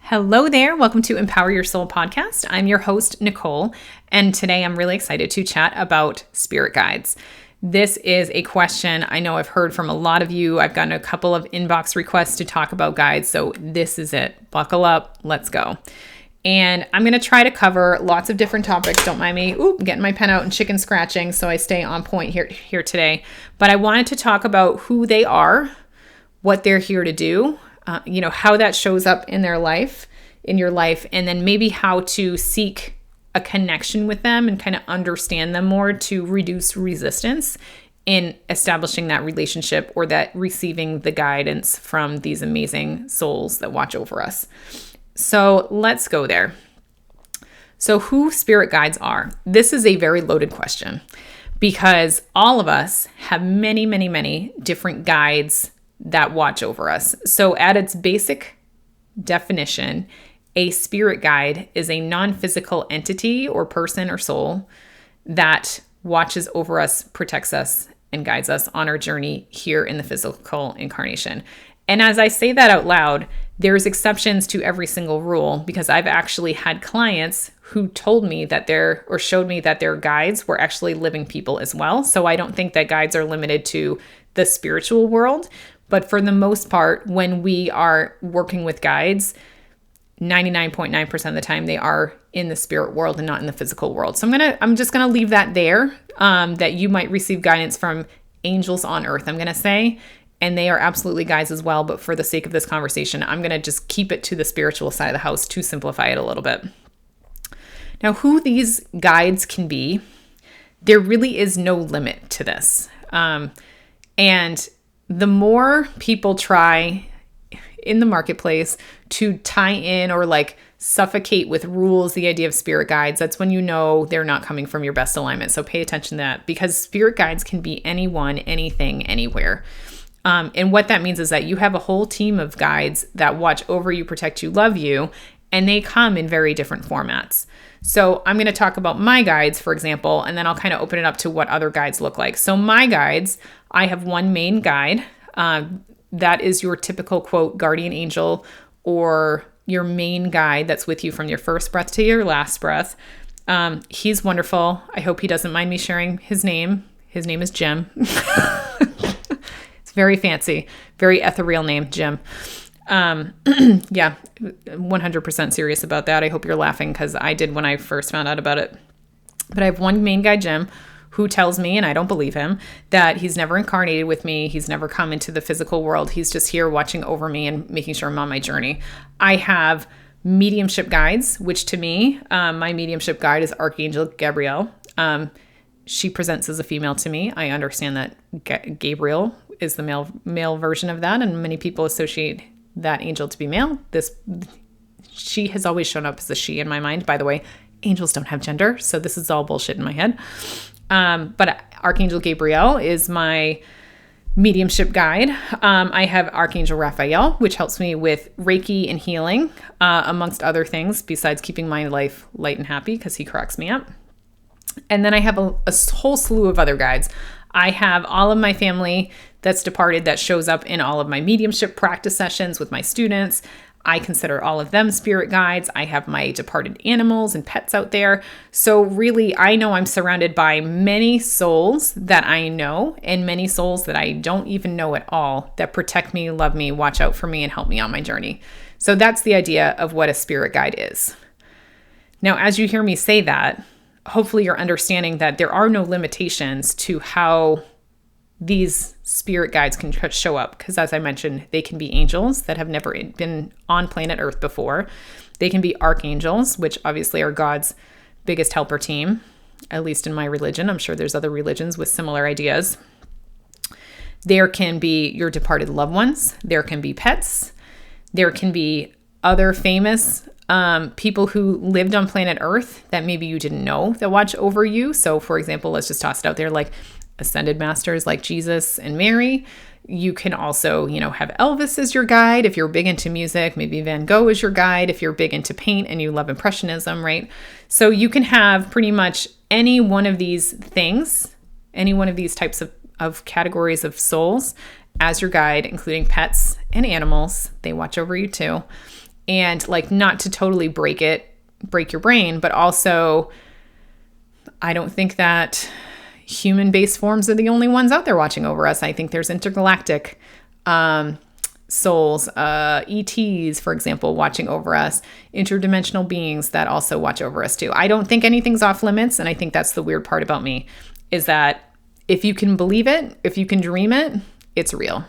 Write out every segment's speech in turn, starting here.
Hello there. Welcome to Empower Your Soul podcast. I'm your host, Nicole, and today I'm really excited to chat about spirit guides. This is a question I know I've heard from a lot of you. I've gotten a couple of inbox requests to talk about guides, so this is it. Buckle up. Let's go. And I'm going to try to cover lots of different topics. Don't mind me. I'm getting my pen out and chicken scratching so I stay on point here today. But I wanted to talk about who they are, what they're here to do, how that shows up in your life, and then maybe how to seek a connection with them and kind of understand them more to reduce resistance in establishing that relationship or that receiving the guidance from these amazing souls that watch over us. So let's go there. So who spirit guides are? This is a very loaded question because all of us have many, many, many different guides that watch over us. So at its basic definition, a spirit guide is a non-physical entity or person or soul that watches over us, protects us, and guides us on our journey here in the physical incarnation. And as I say that out loud, there's exceptions to every single rule because I've actually had clients who told me that showed me that their guides were actually living people as well. So I don't think that guides are limited to the spiritual world. But for the most part, when we are working with guides, 99.9% of the time they are in the spirit world and not in the physical world. So I'm just gonna leave that there. That you might receive guidance from angels on earth, I'm gonna say, and they are absolutely guides as well. But for the sake of this conversation, I'm gonna just keep it to the spiritual side of the house to simplify it a little bit. Now, who these guides can be, there really is no limit to this, and the more people try in the marketplace to tie in or suffocate with rules the idea of spirit guides, that's when you know they're not coming from your best alignment. So pay attention to that because spirit guides can be anyone, anything, anywhere. And what that means is that you have a whole team of guides that watch over you, protect you, love you, and they come in very different formats. So I'm going to talk about my guides, for example, and then I'll kind of open it up to what other guides look like. So my guides, I have one main guide. That is your typical, quote, guardian angel or your main guide that's with you from your first breath to your last breath. He's wonderful. I hope he doesn't mind me sharing his name. His name is Jim. It's very fancy, very ethereal name, Jim. Yeah, 100% serious about that. I hope you're laughing because I did when I first found out about it. But I have one main guy, Jim, who tells me, and I don't believe him, that he's never incarnated with me. He's never come into the physical world. He's just here watching over me and making sure I'm on my journey. I have mediumship guides, which to me, my mediumship guide is Archangel Gabrielle. She presents as a female to me. I understand that Gabriel is the male version of that, and many people associate that angel to be male. She has always shown up as a she in my mind. By the way, angels don't have gender, so this is all bullshit in my head. But Archangel Gabrielle is my mediumship guide. I have Archangel Raphael, which helps me with Reiki and healing, amongst other things, besides keeping my life light and happy because he cracks me up. And then I have a whole slew of other guides. I have all of my family that's departed that shows up in all of my mediumship practice sessions with my students. I consider all of them spirit guides. I have my departed animals and pets out there. So really, I know I'm surrounded by many souls that I know and many souls that I don't even know at all that protect me, love me, watch out for me, and help me on my journey. So that's the idea of what a spirit guide is. Now, as you hear me say that, hopefully you're understanding that there are no limitations to how these spirit guides can show up. Because as I mentioned, they can be angels that have never been on planet Earth before. They can be archangels, which obviously are God's biggest helper team, at least in my religion. I'm sure there's other religions with similar ideas. There can be your departed loved ones. There can be pets. There can be other famous people who lived on planet Earth that maybe you didn't know that watch over you. So for example, let's just toss it out there, like ascended masters like Jesus and Mary. You can also, have Elvis as your guide. If you're big into music, maybe Van Gogh is your guide. If you're big into paint and you love Impressionism, right? So you can have pretty much any one of these things, any one of these types of categories of souls as your guide, including pets and animals. They watch over you too. And like, not to totally break your brain, but also I don't think that human-based forms are the only ones out there watching over us. I think there's intergalactic souls, ETs, for example, watching over us, interdimensional beings that also watch over us too. I don't think anything's off limits. And I think that's the weird part about me, is that if you can believe it, if you can dream it, it's real.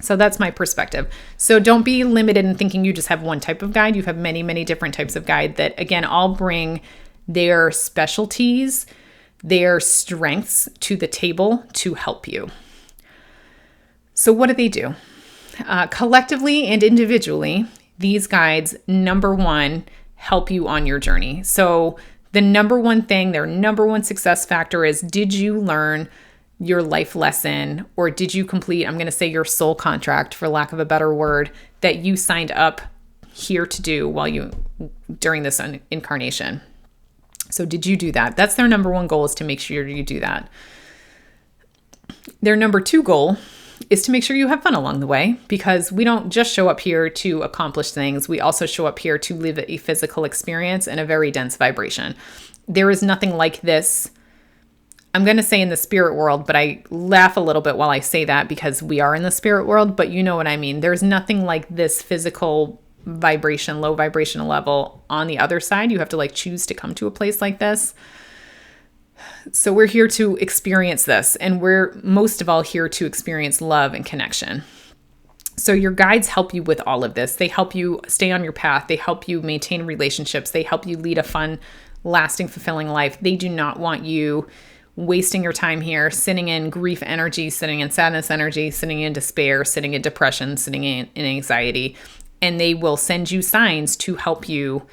So that's my perspective. So don't be limited in thinking you just have one type of guide. You have many, many different types of guide that, again, all bring their specialties, their strengths to the table to help you. So what do? Collectively and individually, these guides, number one, help you on your journey. So the number one thing, their number one success factor is, did you learn your life lesson, or did you complete, I'm going to say, your soul contract, for lack of a better word, that you signed up here to do during this incarnation? So did you do that? That's their number one goal, is to make sure you do that. Their number two goal is to make sure you have fun along the way, because we don't just show up here to accomplish things. We also show up here to live a physical experience in a very dense vibration. There is nothing like this, I'm going to say, in the spirit world, but I laugh a little bit while I say that because we are in the spirit world, but you know what I mean. There's nothing like this physical vibration, low vibrational level on the other side. You have to like choose to come to a place like this. So we're here to experience this, and we're most of all here to experience love and connection. So your guides help you with all of this. They help you stay on your path. They help you maintain relationships. They help you lead a fun, lasting, fulfilling life. They do not want you wasting your time here, sitting in grief energy, sitting in sadness energy, sitting in despair, sitting in depression, sitting in anxiety. And they will send you signs to help you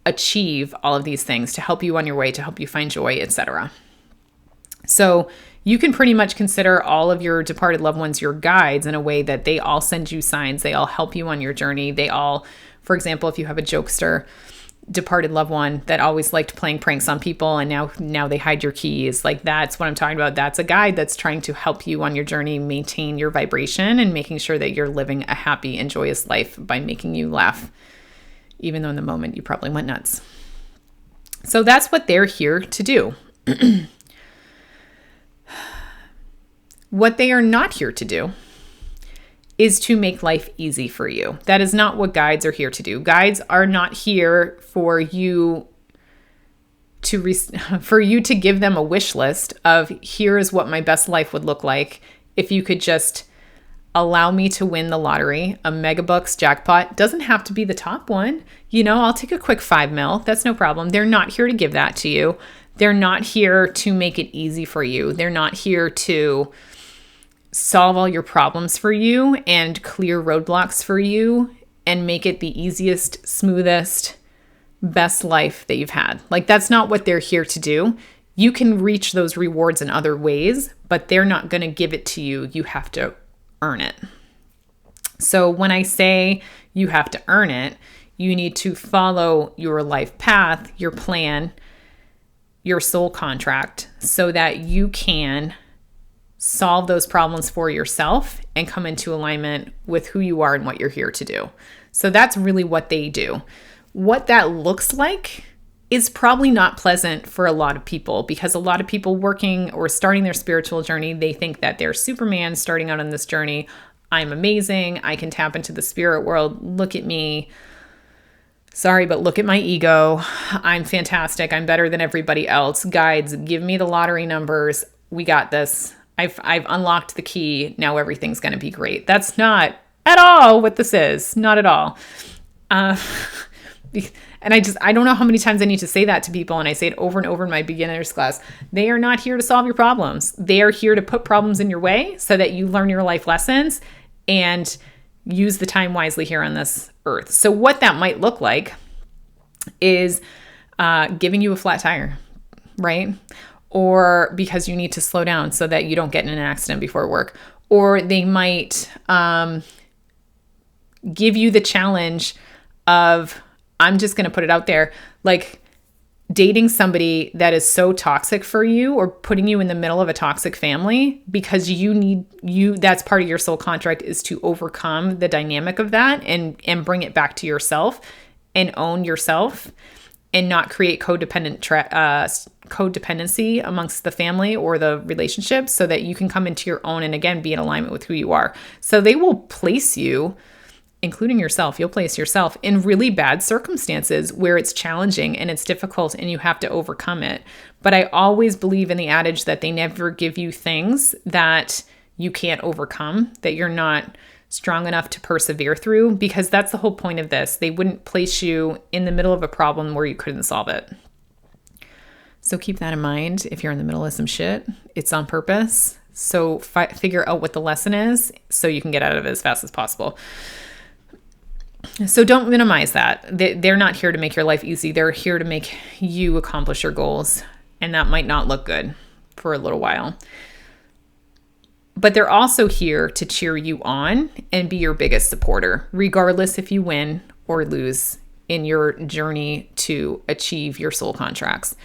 achieve all of these things, to help you on your way, to help you find joy, etc. So you can pretty much consider all of your departed loved ones your guides, in a way that they all send you signs. They all help you on your journey. They all, for example, if you have a jokester departed loved one that always liked playing pranks on people, and now they hide your keys, like, that's what I'm talking about. That's a guide that's trying to help you on your journey maintain your vibration and making sure that you're living a happy and joyous life by making you laugh, even though in the moment you probably went nuts. So that's what they're here to do. What they are not here to do is to make life easy for you. That is not what guides are here to do. Guides are not here for you to give them a wish list of, here is what my best life would look like if you could just allow me to win the lottery, a megabucks jackpot. Doesn't have to be the top one. I'll take a quick 5 mil. That's no problem. They're not here to give that to you. They're not here to make it easy for you. They're not here to solve all your problems for you and clear roadblocks for you and make it the easiest, smoothest, best life that you've had. Like, that's not what they're here to do. You can reach those rewards in other ways, but they're not going to give it to you. You have to earn it. So when I say you have to earn it, you need to follow your life path, your plan, your soul contract, so that you can solve those problems for yourself and come into alignment with who you are and what you're here to do. So that's really what they do. What that looks like is probably not pleasant for a lot of people, because a lot of people working or starting their spiritual journey, they think that they're Superman starting out on this journey. I'm amazing. I can tap into the spirit world. Look at me. Sorry, but look at my ego. I'm fantastic. I'm better than everybody else. Guides, give me the lottery numbers. We got this. I've unlocked the key. Now everything's going to be great. That's not at all what this is. Not at all. And I don't know how many times I need to say that to people. And I say it over and over in my beginner's class. They are not here to solve your problems. They are here to put problems in your way so that you learn your life lessons and use the time wisely here on this earth. So what that might look like is giving you a flat tire, right? Or because you need to slow down so that you don't get in an accident before work. Or they might give you the challenge of, I'm just going to put it out there, like, dating somebody that is so toxic for you or putting you in the middle of a toxic family because that's part of your soul contract is to overcome the dynamic of that and bring it back to yourself and own yourself and not create codependency amongst the family or the relationship so that you can come into your own and again, be in alignment with who you are. So they will place you, including yourself, you'll place yourself in really bad circumstances where it's challenging and it's difficult and you have to overcome it. But I always believe in the adage that they never give you things that you can't overcome, that you're not strong enough to persevere through, because that's the whole point of this. They wouldn't place you in the middle of a problem where you couldn't solve it. So keep that in mind. If you're in the middle of some shit, it's on purpose. So figure out what the lesson is so you can get out of it as fast as possible. So don't minimize that. They're not here to make your life easy. They're here to make you accomplish your goals. And that might not look good for a little while. But they're also here to cheer you on and be your biggest supporter, regardless if you win or lose in your journey to achieve your soul contracts.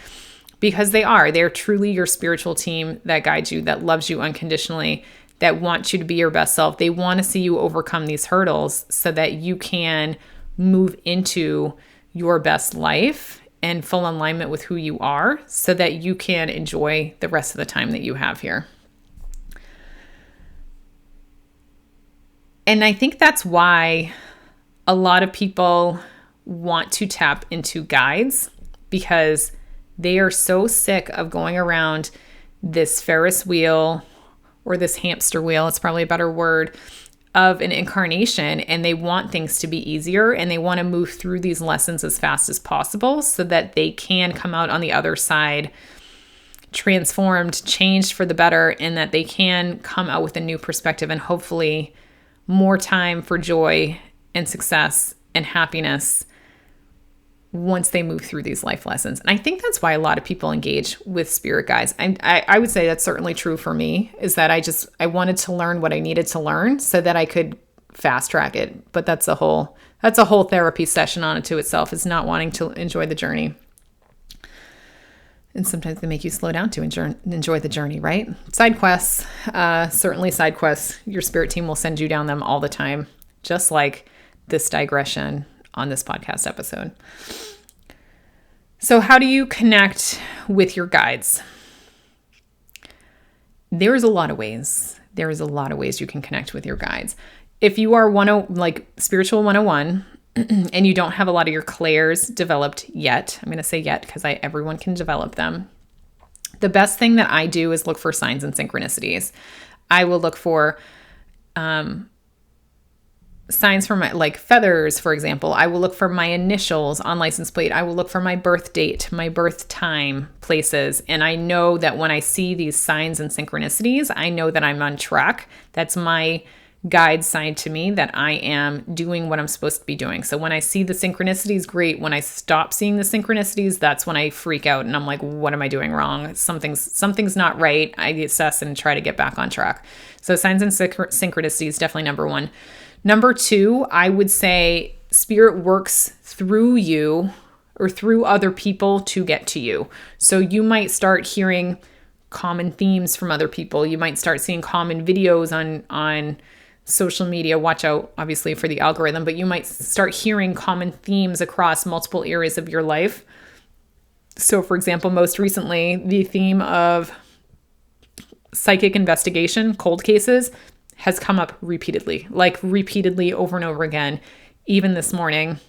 Because they're truly your spiritual team that guides you, that loves you unconditionally, that wants you to be your best self. They want to see you overcome these hurdles so that you can move into your best life and full alignment with who you are so that you can enjoy the rest of the time that you have here. And I think that's why a lot of people want to tap into guides, because they are so sick of going around this Ferris wheel or this hamster wheel, it's probably a better word, of an incarnation. And they want things to be easier and they want to move through these lessons as fast as possible so that they can come out on the other side transformed, changed for the better, and that they can come out with a new perspective and hopefully more time for joy and success and happiness once they move through these life lessons. And I think that's why a lot of people engage with spirit guides. I would say that's certainly true for me, is that I wanted to learn what I needed to learn so that I could fast track it. But that's a whole therapy session on it to itself, is not wanting to enjoy the journey. And sometimes they make you slow down to enjoy the journey, right? Side quests, certainly side quests. Your spirit team will send you down them all the time, just like this digression on this podcast episode. So how do you connect with your guides? There's a lot of ways. There's a lot of ways you can connect with your guides. If you are spiritual 101 and you don't have a lot of your clairs developed yet, I'm going to say yet because everyone can develop them. The best thing that I do is look for signs and synchronicities. I will look for signs for my, feathers, for example. I will look for my initials on license plate. I will look for my birth date, my birth time, places. And I know that when I see these signs and synchronicities, I know that I'm on track. That's my guide sign to me that I am doing what I'm supposed to be doing. So when I see the synchronicities, great. When I stop seeing the synchronicities, that's when I freak out and I'm like, what am I doing wrong? Something's not right. I assess and try to get back on track. So signs and synchronicities, definitely number one. Number two, I would say spirit works through you or through other people to get to you. So you might start hearing common themes from other people. You might start seeing common videos on social media. Watch out, obviously, for the algorithm, but you might start hearing common themes across multiple areas of your life. So, for example, most recently, the theme of psychic investigation, cold cases, has come up repeatedly over and over again. Even this morning,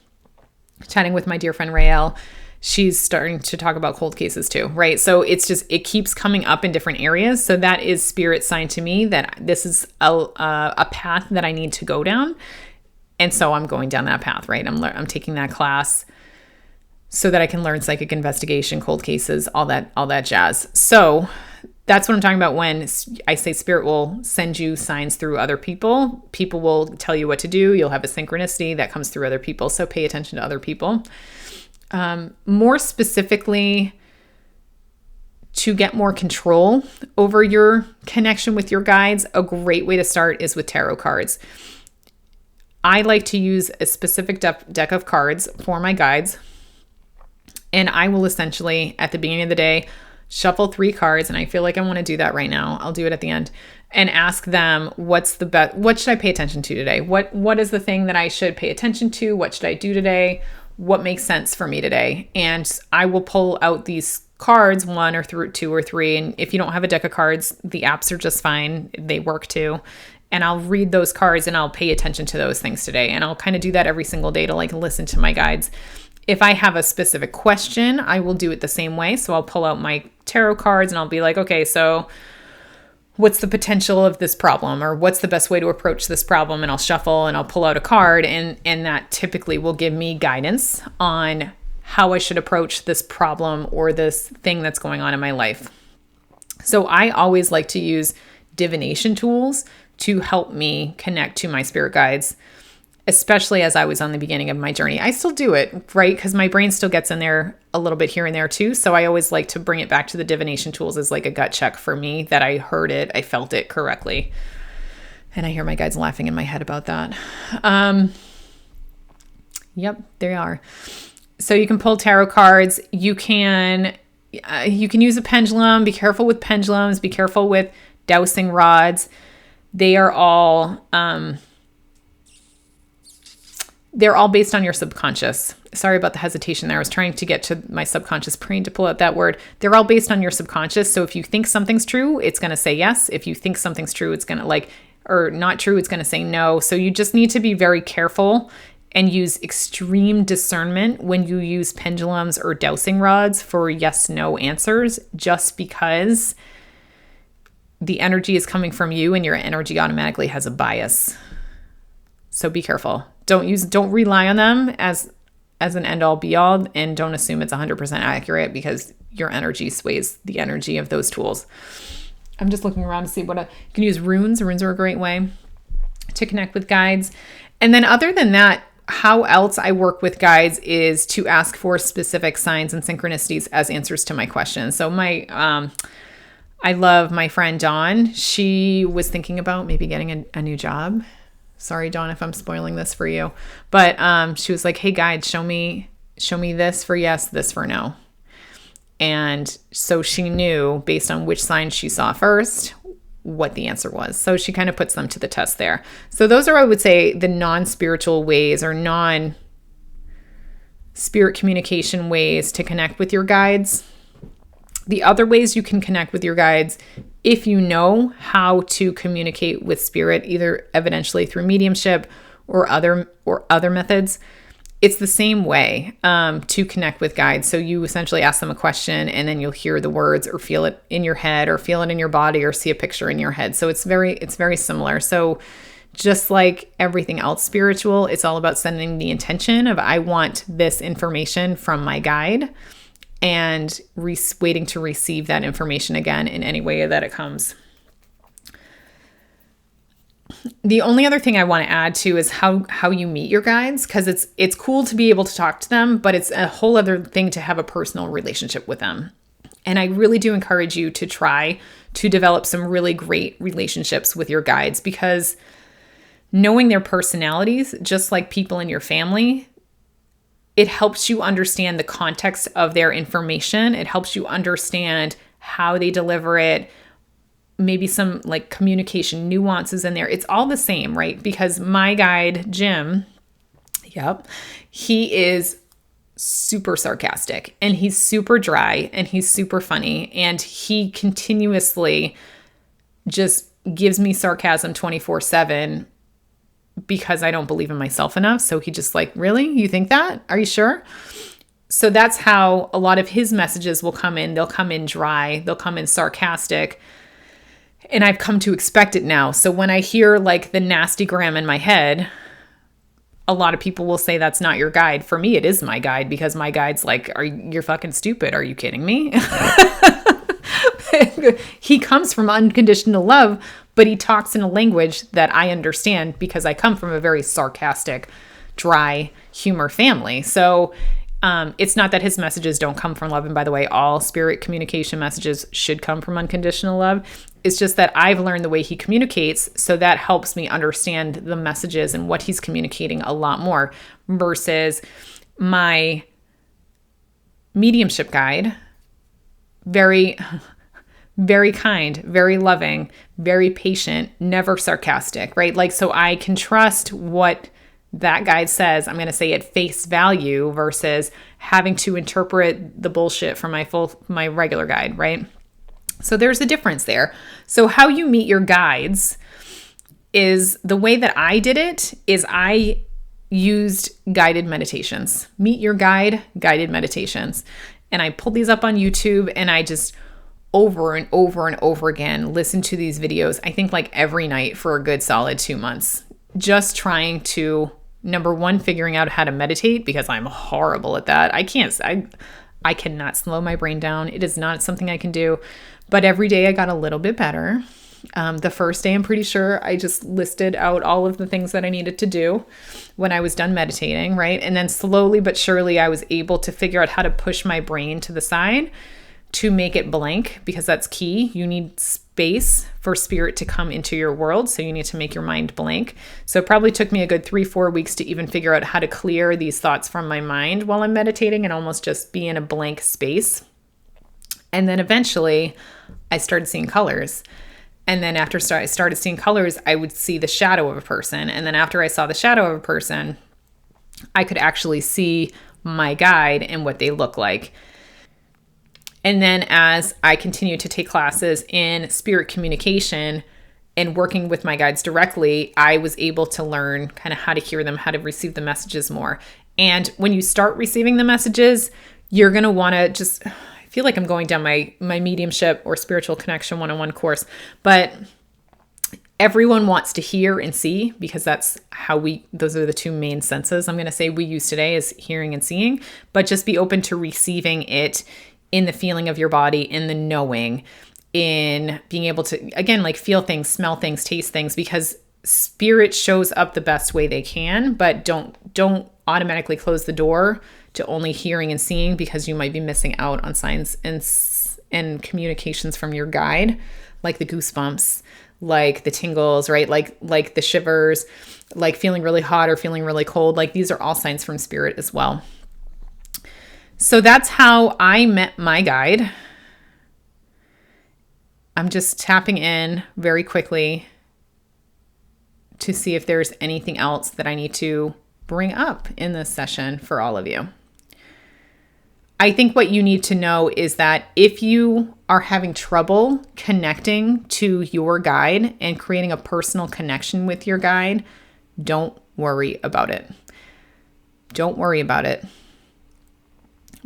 chatting with my dear friend Raphael, she's starting to talk about cold cases too, right? So it keeps coming up in different areas. So that is spirit sign to me that this is a path that I need to go down. And so I'm going down that path, right? I'm taking that class so that I can learn psychic investigation, cold cases, all that jazz. So that's what I'm talking about when I say spirit will send you signs through other people. People will tell you what to do. You'll have a synchronicity that comes through other people. So pay attention to other people. More specifically, to get more control over your connection with your guides, a great way to start is with tarot cards. I like to use a specific deck of cards for my guides. And I will essentially, at the beginning of the day, shuffle 3 cards. And I feel like I want to do that right now. I'll do it at the end and ask them, what's the best, what should I pay attention to today? What is the thing that I should pay attention to? What should I do today? What makes sense for me today? And I will pull out these cards, 1 or 2 or 3. And if you don't have a deck of cards, the apps are just fine. They work too. And I'll read those cards and I'll pay attention to those things today. And I'll kind of do that every single day to like listen to my guides. If I have a specific question, I will do it the same way. So I'll pull out my tarot cards and I'll be like, okay, so what's the potential of this problem, or what's the best way to approach this problem? And I'll shuffle and I'll pull out a card, and that typically will give me guidance on how I should approach this problem or this thing that's going on in my life. So I always like to use divination tools to help me connect to my spirit guides, especially as I was on the beginning of my journey. I still do it, right? Because my brain still gets in there a little bit here and there too. So I always like to bring it back to the divination tools as like a gut check for me that I heard it, I felt it correctly. And I hear my guides laughing in my head about that. Yep, they are. So you can pull tarot cards. You can use a pendulum. Be careful with pendulums. Be careful with dowsing rods. They are all they're all based on your subconscious. Sorry about the hesitation there. I was trying to get to my subconscious brain to pull out that word. They're all based on your subconscious. So if you think something's true, it's going to say yes. If you think something's true, it's going to or not true, it's going to say no. So you just need to be very careful and use extreme discernment when you use pendulums or dowsing rods for yes, no answers, just because the energy is coming from you and your energy automatically has a bias. So be careful. Don't rely on them as an end all be all, and don't assume it's 100% accurate, because your energy sways the energy of those tools. I'm just looking around to see you can use runes. Runes are a great way to connect with guides. And then other than that, how else I work with guides is to ask for specific signs and synchronicities as answers to my questions. So I love my friend Dawn. She was thinking about maybe getting a new job. Sorry, Dawn, if I'm spoiling this for you. But she was like, hey, guide, show me this for yes, this for no. And so she knew, based on which sign she saw first, what the answer was. So she kind of puts them to the test there. So those are, I would say, the non-spiritual ways or non-spirit communication ways to connect with your guides. The other ways you can connect with your guides, if you know how to communicate with spirit, either evidentially through mediumship or other methods, it's the same way to connect with guides. So you essentially ask them a question, and then you'll hear the words or feel it in your head or feel it in your body or see a picture in your head. So it's very similar. So just like everything else spiritual, it's all about sending the intention of, I want this information from my guide, and waiting to receive that information again in any way that it comes. The only other thing I want to add to is how you meet your guides, because it's cool to be able to talk to them, but it's a whole other thing to have a personal relationship with them. And I really do encourage you to try to develop some really great relationships with your guides, because knowing their personalities, just like people in your family, it helps you understand the context of their information. It helps you understand how they deliver it, maybe some like communication nuances in there. It's all the same, right? Because my guide, Jim, he is super sarcastic, and he's super dry, and he's super funny, and he continuously just gives me sarcasm 24/7 because I don't believe in myself enough. So he just like, really? You think that? Are you sure? So that's how a lot of his messages will come in. They'll come in dry. They'll come in sarcastic. And I've come to expect it now. So when I hear like the nasty gram in my head, a lot of people will say that's not your guide. For me, it is my guide, because my guide's like, you're fucking stupid. Are you kidding me? He comes from unconditional love, but he talks in a language that I understand, because I come from a very sarcastic, dry humor family. So it's not that his messages don't come from love. And by the way, all spirit communication messages should come from unconditional love. It's just that I've learned the way he communicates, so that helps me understand the messages and what he's communicating a lot more, versus my mediumship guide, very, very kind, very loving, very patient, never sarcastic, right? Like, so I can trust what that guide says. I'm going to say at face value versus having to interpret the bullshit from my regular guide, right? So there's a difference there. So how you meet your guides is the way that I did it is I used guided meditations. Meet your guide, guided meditations. And I pulled these up on YouTube and I just over and over and over again listened to these videos, I think like every night for a good solid 2 months. Just trying to, number one, figuring out how to meditate because I'm horrible at that. I cannot slow my brain down. It is not something I can do. But every day I got a little bit better. The first day, I'm pretty sure I just listed out all of the things that I needed to do when I was done meditating, right? And then slowly but surely, I was able to figure out how to push my brain to the side to make it blank, because that's key. You need space for spirit to come into your world. So you need to make your mind blank. So it probably took me a good 3-4 weeks to even figure out how to clear these thoughts from my mind while I'm meditating and almost just be in a blank space. And then eventually I started seeing colors. And then after I started seeing colors, I would see the shadow of a person. And then after I saw the shadow of a person, I could actually see my guide and what they look like. And then as I continued to take classes in spirit communication and working with my guides directly, I was able to learn kind of how to hear them, how to receive the messages more. And when you start receiving the messages, you're going to want to just, I feel like I'm going down my mediumship or spiritual connection 101 course, but everyone wants to hear and see, because that's how those are the two main senses I'm going to say we use today, is hearing and seeing. But just be open to receiving it in the feeling of your body, in the knowing, in being able to, again, like feel things, smell things, taste things, because spirit shows up the best way they can. But don't automatically close the door to only hearing and seeing, because you might be missing out on signs and communications from your guide, like the goosebumps, like the tingles, right? Like the shivers, like feeling really hot or feeling really cold. Like these are all signs from spirit as well. So that's how I met my guide. I'm just tapping in very quickly to see if there's anything else that I need to bring up in this session for all of you. I think what you need to know is that if you are having trouble connecting to your guide and creating a personal connection with your guide, don't worry about it. Don't worry about it.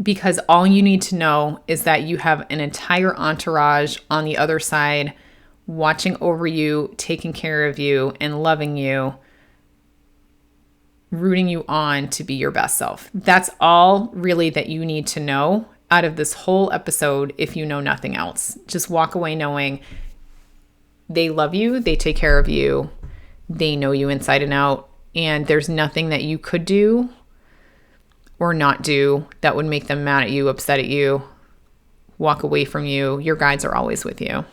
Because all you need to know is that you have an entire entourage on the other side watching over you, taking care of you, and loving you, rooting you on to be your best self. That's all really that you need to know out of this whole episode if you know nothing else. Just walk away knowing they love you, they take care of you, they know you inside and out, and there's nothing that you could do or not do that would make them mad at you, upset at you, walk away from you. Your guides are always with you.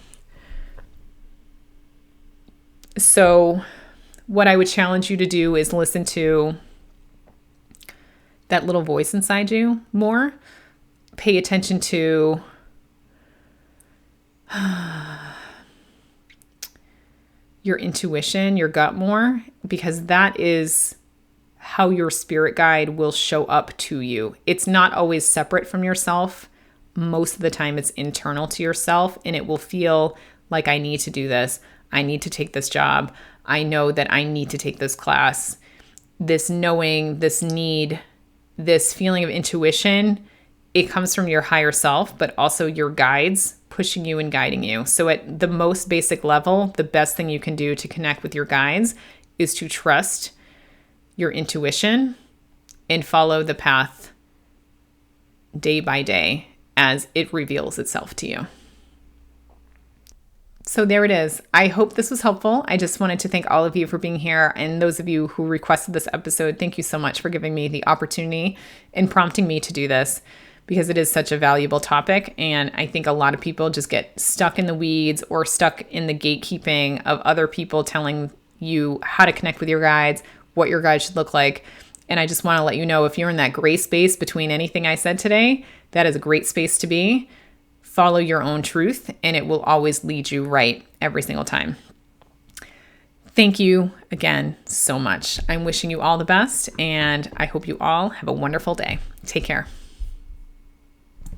So what I would challenge you to do is listen to that little voice inside you more. Pay attention to your intuition, your gut more, because that is how your spirit guide will show up to you. It's not always separate from yourself. Most of the time it's internal to yourself, and it will feel like, I need to do this. I need to take this job. I know that I need to take this class. This knowing, this need, this feeling of intuition, it comes from your higher self, but also your guides pushing you and guiding you. So at the most basic level, the best thing you can do to connect with your guides is to trust your intuition and follow the path day by day as it reveals itself to you. So there it is. I hope this was helpful. I just wanted to thank all of you for being here. And those of you who requested this episode, thank you so much for giving me the opportunity and prompting me to do this, because it is such a valuable topic. And I think a lot of people just get stuck in the weeds or stuck in the gatekeeping of other people telling you how to connect with your guides, what your guide should look like. And I just want to let you know, if you're in that gray space between anything I said today, that is a great space to be. Follow your own truth, and it will always lead you right every single time. Thank you again so much. I'm wishing you all the best, and I hope you all have a wonderful day. Take care.